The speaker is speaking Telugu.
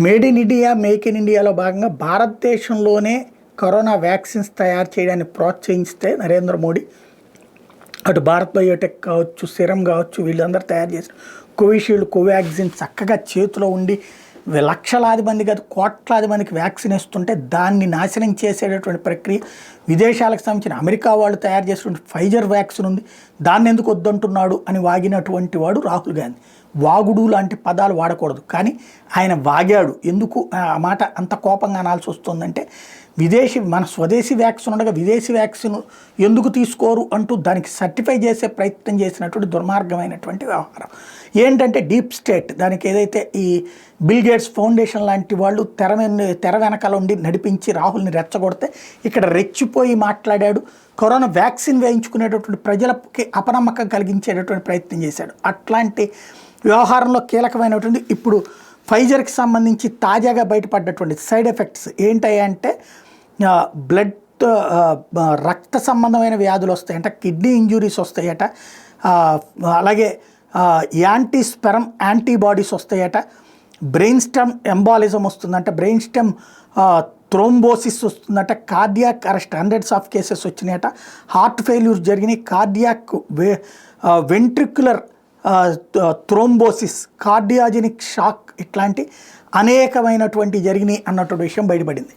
Made in India, make in ఇండియాలో భాగంగా భారతదేశంలోనే కరోనా వ్యాక్సిన్స్ తయారు చేయడాన్ని ప్రోత్సహిస్తే నరేంద్ర మోడీ అటు భారత్ బయోటెక్ కావచ్చు, సిరం కావచ్చు, వీళ్ళందరూ తయారు చేసిన కోవిషీల్డ్, కోవాక్సిన్ చక్కగా చేతిలో ఉండి లక్షలాది మంది కాదు కోట్లాది మందికి వ్యాక్సిన్ ఇస్తుంటే దాన్ని నాశనం చేసేటటువంటి ప్రక్రియ విదేశాలకు సంబంధించిన అమెరికా వాళ్ళు తయారు చేసినటువంటి ఫైజర్ వ్యాక్సిన్ ఉంది, దాన్ని ఎందుకు వద్దంటున్నాడు అని వాగినటువంటి వాడు రాహుల్ గాంధీ. వాగుడు లాంటి పదాలు వాడకూడదు, కానీ ఆయన వాగాడు. ఎందుకు ఆ మాట అంత కోపంగా అనాల్సి వస్తుందంటే మన స్వదేశీ వ్యాక్సిన్ ఉండగా విదేశీ వ్యాక్సిన్ ఎందుకు తీసుకోరు అంటూ దానికి సర్టిఫై చేసే ప్రయత్నం చేసినటువంటి దుర్మార్గమైనటువంటి వ్యవహారం. ఏంటంటే డీప్ స్టేట్ దానికి ఏదైతే ఈ బిల్ గేట్స్ ఫౌండేషన్ లాంటి వాళ్ళు తెర వెనకాల ఉండి నడిపించి రాహుల్ని రెచ్చగొడితే ఇక్కడ రెచ్చిపోయి మాట్లాడాడు. కరోనా వ్యాక్సిన్ వేయించుకునేటటువంటి ప్రజలకి అపనమ్మకం కలిగించేటటువంటి ప్రయత్నం చేశాడు. అట్లాంటి వ్యవహారంలో కీలకమైనటువంటి ఇప్పుడు ఫైజర్కి సంబంధించి తాజాగా బయటపడ్డటువంటి సైడ్ ఎఫెక్ట్స్ ఏంటంటే బ్లడ్ రక్త సంబంధమైన వ్యాధులు వస్తాయంట, కిడ్నీ ఇంజురీస్ వస్తాయట, అలాగే యాంటీస్పెరమ్ యాంటీబాడీస్ వస్తాయట, బ్రెయిన్ స్టెమ్ ఎంబాలిజం వస్తుందంట, బ్రెయిన్ స్టెమ్ థ్రోంబోసిస్ వస్తుందట, cardiac arrest hundreds of cases వచ్చినాయట, హార్ట్ ఫెయిల్యూర్ జరిగినాయి, cardiac ventricular thrombosis, cardiogenic shock, ఇట్లాంటి అనేకమైనటువంటి జరిగినాయి అన్నటువంటి విషయం బయటపడింది.